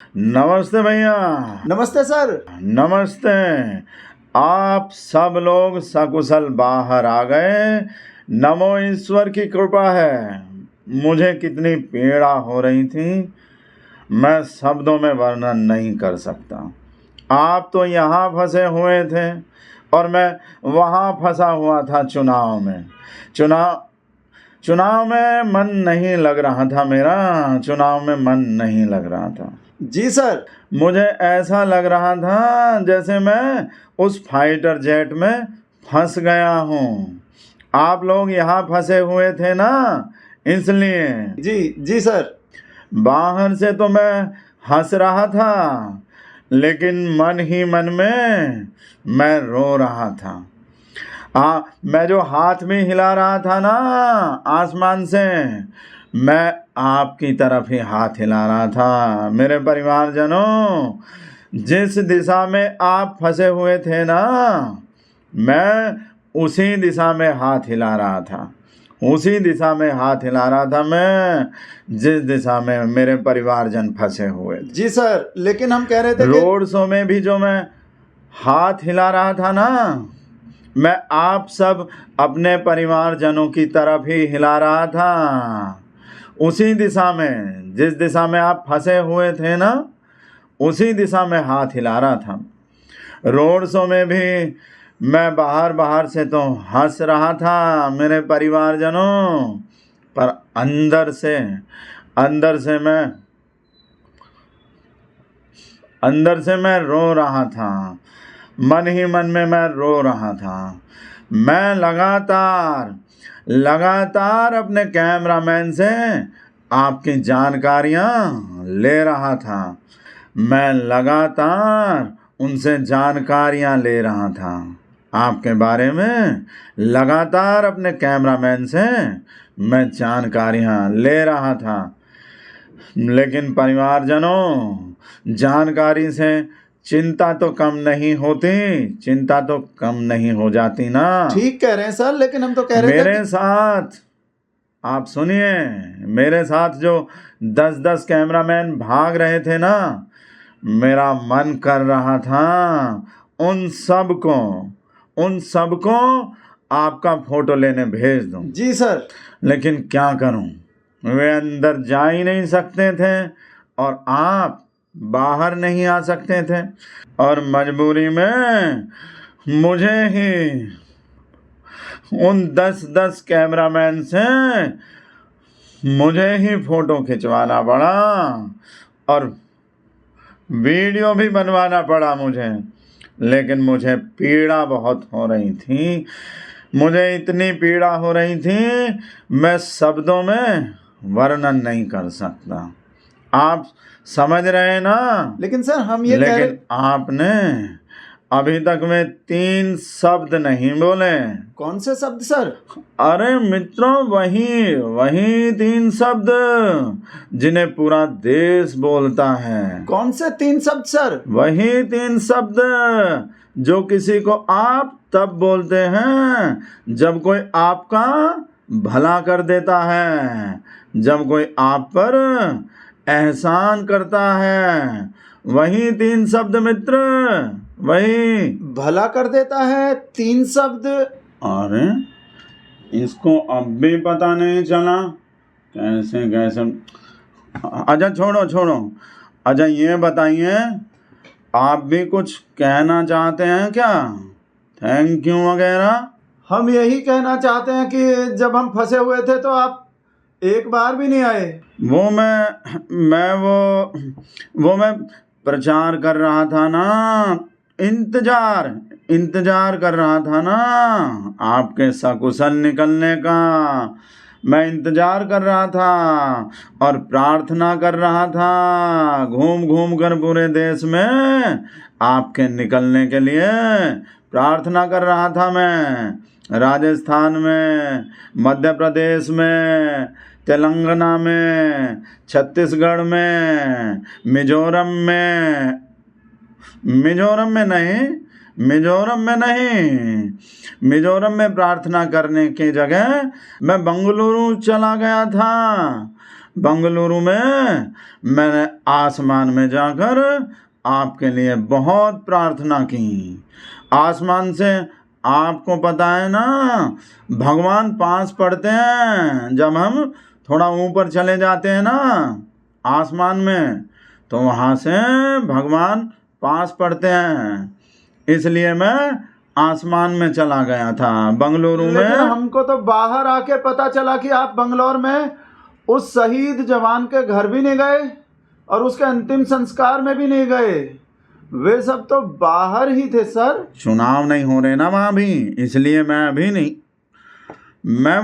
नमस्ते भैया। नमस्ते सर। नमस्ते। आप सब लोग सकुशल बाहर आ गए। नमो ईश्वर की कृपा है। मुझे कितनी पीड़ा हो रही थी, मैं शब्दों में वर्णन नहीं कर सकता। आप तो यहाँ फंसे हुए थे और मैं वहाँ फंसा हुआ था चुनाव में। चुनाव में मन नहीं लग रहा था मेरा। चुनाव में मन नहीं लग रहा था। जी सर। मुझे ऐसा लग रहा था जैसे मैं उस फाइटर जेट में फंस गया हूँ। आप लोग यहाँ फंसे हुए थे ना, इसलिए। जी सर। बाहर से तो मैं हंस रहा था, लेकिन मन ही मन में मैं रो रहा था। मैं जो हाथ में हिला रहा था ना आसमान से, मैं आपकी तरफ ही हाथ हिला रहा था। मेरे परिवारजनों, जिस दिशा में आप फंसे हुए थे ना, मैं उसी दिशा में हाथ हिला रहा था। उसी दिशा में हाथ हिला रहा था मैं, जिस दिशा में मेरे परिवारजन फंसे हुए थे। जी सर, लेकिन हम कह रहे थे रोड शो में भी जो मैं हाथ हिला रहा था ना, मैं आप सब अपने परिवारजनों की तरफ ही हिला रहा था। उसी दिशा में, जिस दिशा में आप फंसे हुए थे ना, उसी दिशा में हाथ हिला रहा था। रोड शो में भी मैं बाहर से तो हंस रहा था मेरे परिवारजनों, पर अंदर से मैं रो रहा था। मन ही मन में मैं रो रहा था। मैं लगातार अपने कैमरामैन से आपकी जानकारियाँ ले रहा था। मैं लगातार उनसे जानकारियाँ ले रहा था आपके बारे में। लगातार अपने कैमरामैन से मैं जानकारियाँ ले रहा था। लेकिन परिवारजनों, जानकारी से चिंता तो कम नहीं होती, चिंता तो कम नहीं हो जाती ना। ठीक कह रहे हैं सर, लेकिन हम तो कह रहे थे मेरे साथ आप सुनिए, मेरे साथ जो 10-10 कैमरामैन भाग रहे थे ना, मेरा मन कर रहा था उन सबको आपका फोटो लेने भेज दूं। जी सर। लेकिन क्या करूं, वे अंदर जा ही नहीं सकते थे और आप बाहर नहीं आ सकते थे, और मजबूरी में मुझे ही उन 10-10 कैमरामैन से मुझे ही फोटो खिंचवाना पड़ा और वीडियो भी बनवाना पड़ा मुझे। लेकिन मुझे पीड़ा बहुत हो रही थी। मुझे इतनी पीड़ा हो रही थी, मैं शब्दों में वर्णन नहीं कर सकता। आप समझ रहे हैं ना? लेकिन सर हम ये कह रहे, लेकिन आपने अभी तक में 3 शब्द नहीं बोले। कौन से शब्द सर? अरे मित्रों, वही 3 शब्द जिन्हें पूरा देश बोलता है। कौन से 3 शब्द सर? वही 3 शब्द जो किसी को आप तब बोलते हैं जब कोई आपका भला कर देता है, जब कोई आप पर एहसान करता है। वही 3 शब्द मित्र, वही। भला कर देता है 3 शब्द? अरे इसको अब भी पता नहीं चला, कैसे। अच्छा छोड़ो। अच्छा ये बताइए, आप भी कुछ कहना चाहते हैं क्या? थैंक यू वगैरह। हम यही कहना चाहते हैं कि जब हम फंसे हुए थे तो आप एक बार भी नहीं आए। वो मैं प्रचार कर रहा था ना, इंतजार कर रहा था ना आपके सकुशल निकलने का। मैं इंतजार कर रहा था और प्रार्थना कर रहा था, घूम कर पूरे देश में आपके निकलने के लिए प्रार्थना कर रहा था मैं। राजस्थान में, मध्य प्रदेश में, तेलंगाना में, छत्तीसगढ़ में, मिजोरम में प्रार्थना करने की जगह मैं बंगलुरु चला गया था। बंगलुरु में मैंने आसमान में जाकर आपके लिए बहुत प्रार्थना की। आसमान से आपको पता है ना, भगवान पास पड़ते हैं। जब हम थोड़ा ऊपर चले जाते हैं ना आसमान में, तो वहाँ से भगवान पास पड़ते हैं। इसलिए मैं आसमान में चला गया था बंगलुरु में। लेकिन हमको तो बाहर आके पता चला कि आप बंगलौर में उस शहीद जवान के घर भी नहीं गए और उसके अंतिम संस्कार में भी नहीं गए। वे सब तो बाहर ही थे सर। चुनाव नहीं हो रहे ना वहाँ भी, इसलिए मैं अभी नहीं, मैं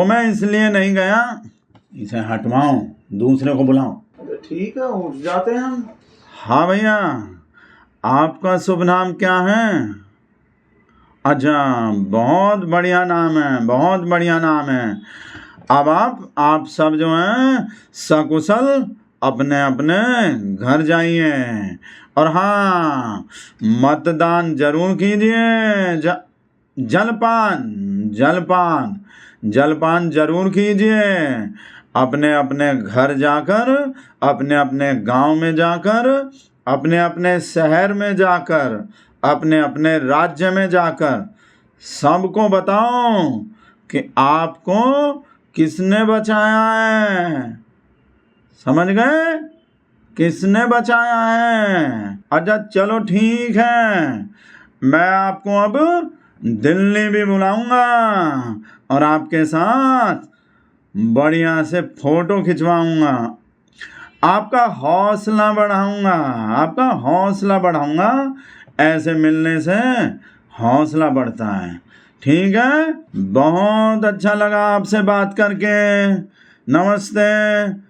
मैं इसलिए नहीं गया। इसे हटवाओ, दूसरे को बुलाओ। ठीक है, उठ जाते हैं हम। हाँ भैया, आपका शुभ नाम क्या है? अच्छा, बहुत बढ़िया नाम है, बहुत बढ़िया नाम है। अब आप सब जो हैं सकुशल अपने अपने घर जाइए। और हाँ, मतदान जरूर कीजिए। जलपान जरूर कीजिए। अपने अपने घर जाकर, अपने अपने गांव में जाकर, अपने अपने शहर में जाकर, अपने अपने राज्य में जाकर सबको बताओ कि आपको किसने बचाया है। समझ गए? किसने बचाया है? अच्छा चलो ठीक है, मैं आपको अब दिल्ली भी बुलाऊंगा और आपके साथ बढ़िया से फोटो खिंचवाऊंगा। आपका हौसला बढ़ाऊंगा। ऐसे मिलने से हौसला बढ़ता है। ठीक है, बहुत अच्छा लगा आपसे बात करके। नमस्ते।